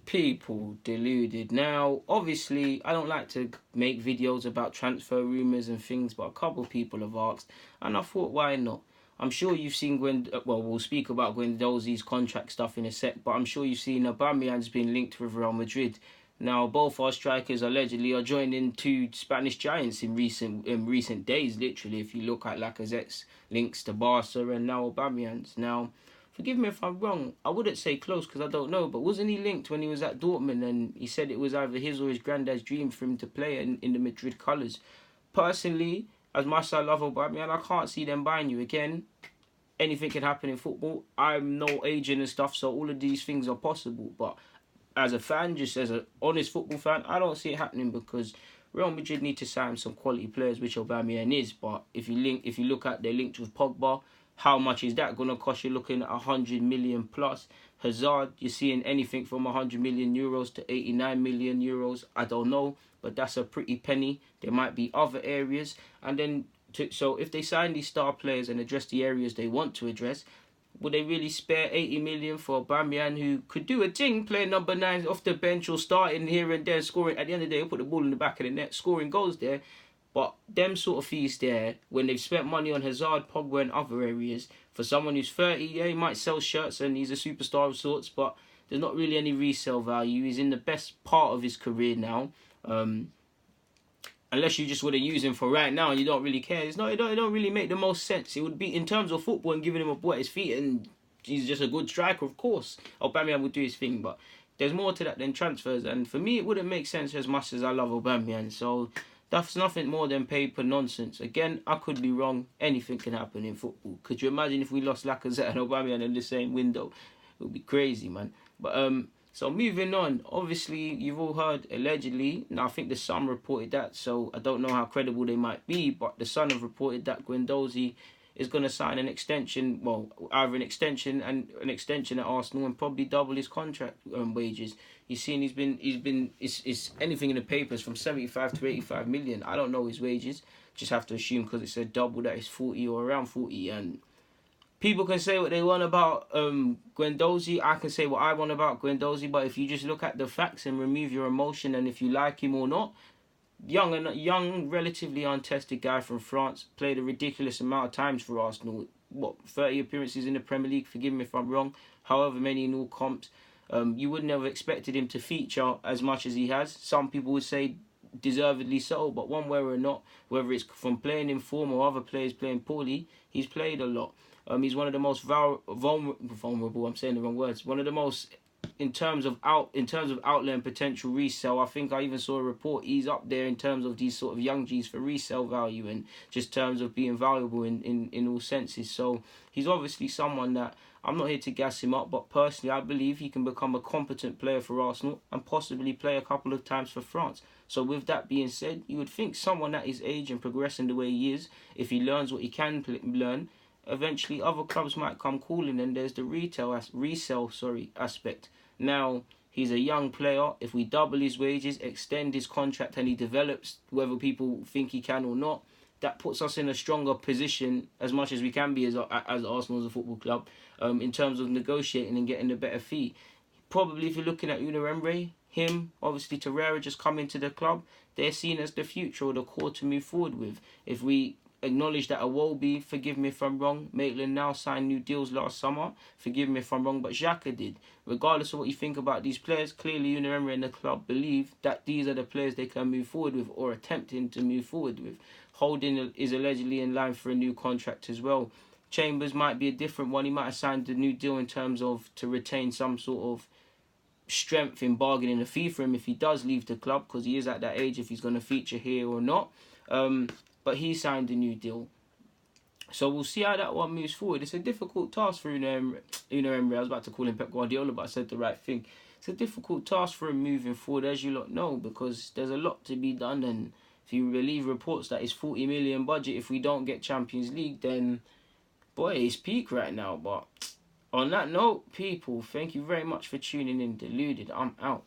People deluded. Now, obviously, I don't like to make videos about transfer rumours and things, but a couple of people have asked, and I thought, why not? I'm sure you've seen well, we'll speak about Guendouzi's contract stuff in a sec, but I'm sure you've seen Aubameyang's been linked with Real Madrid. Now, both our strikers allegedly are joining two Spanish giants in recent days, literally, if you look at Lacazette's links to Barca and now Aubameyang's. Now, forgive me if I'm wrong, I wouldn't say close because I don't know, but wasn't he linked when he was at Dortmund and he said it was either his or his granddad's dream for him to play in the Madrid colours? Personally, as much as I love Aubameyang, I can't see them buying you again. Anything can happen in football. I'm no agent and stuff, so all of these things are possible. But as a fan, just as an honest football fan, I don't see it happening because Real Madrid need to sign some quality players, which Aubameyang is. But if you look at their linked with Pogba, how much is that going to cost? You're looking at 100 million plus. Hazard, you're seeing anything from 100 million euros to 89 million euros. I don't know, but that's a pretty penny. There might be other areas. And then, so if they sign these star players and address the areas they want to address, would they really spare 80 million for Aubameyang, who could do a thing, playing number 9 off the bench or starting here and there, scoring? At the end of the day, he'll put the ball in the back of the net, scoring goals there. But them sort of fees there, when they've spent money on Hazard, Pogba and other areas, for someone who's 30, yeah, he might sell shirts and he's a superstar of sorts, but there's not really any resale value. He's in the best part of his career now. Unless you just want to use him for right now and you don't really care. It don't really make the most sense. It would be, in terms of football and giving him a ball at his feet, and he's just a good striker, of course. Aubameyang would do his thing, but there's more to that than transfers. And for me, it wouldn't make sense as much as I love Aubameyang. So that's nothing more than paper nonsense. Again, I could be wrong. Anything can happen in football. Could you imagine if we lost Lacazette and Aubameyang in the same window? It would be crazy, man. But so moving on. Obviously, you've all heard allegedly. Now, I think the Sun reported that, so I don't know how credible they might be. But the Sun have reported that Guendouzi is going to sign an extension. Well, either an extension at Arsenal and probably double his contract wages. You've seen it's anything in the papers from 75 to 85 million. I don't know his wages. Just have to assume because it said double that is 40 or around 40. And people can say what they want about Guendouzi. I can say what I want about Guendouzi. But if you just look at the facts and remove your emotion, and if you like him or not, young, relatively untested guy from France, played a ridiculous amount of times for Arsenal. 30 appearances in the Premier League? Forgive me if I'm wrong. However many in all comps. You would never have expected him to feature as much as he has. Some people would say deservedly so, but one way or not, whether it's from playing in form or other players playing poorly, he's played a lot. He's one of the most vulnerable. I'm saying the wrong words. One of the most, in terms of outlet and potential resale. I think I even saw a report. He's up there in terms of these sort of young G's for resale value and just terms of being valuable in all senses. So he's obviously someone that I'm not here to gas him up, but personally I believe he can become a competent player for Arsenal and possibly play a couple of times for France. So with that being said, you would think someone at his age and progressing the way he is, if he learns what he can learn, eventually other clubs might come calling, and there's the resale aspect. Now, he's a young player. If we double his wages, extend his contract, and he develops, whether people think he can or not, that puts us in a stronger position, as much as we can be as Arsenal as a football club, in terms of negotiating and getting a better fee. Probably, if you're looking at Unai Emery, him, obviously Torreira just coming to the club, they're seen as the future or the core to move forward with. If we acknowledge that Iwobi, forgive me if I'm wrong, Maitland now signed new deals last summer, forgive me if I'm wrong, but Xhaka did. Regardless of what you think about these players, clearly Unai Emery and the club believe that these are the players they can move forward with or attempting to move forward with. Holding is allegedly in line for a new contract as well. Chambers might be a different one. He might have signed a new deal in terms of to retain some sort of strength in bargaining a fee for him if he does leave the club, because he is at that age if he's going to feature here or not. But he signed a new deal. So we'll see how that one moves forward. It's a difficult task for Unai Emery. I was about to call him Pep Guardiola, but I said the right thing. It's a difficult task for him moving forward, as you lot know, because there's a lot to be done. And if you believe reports that it's 40 million budget if we don't get Champions League, then, boy, it's peak right now. But on that note, people, thank you very much for tuning in. Deluded, I'm out.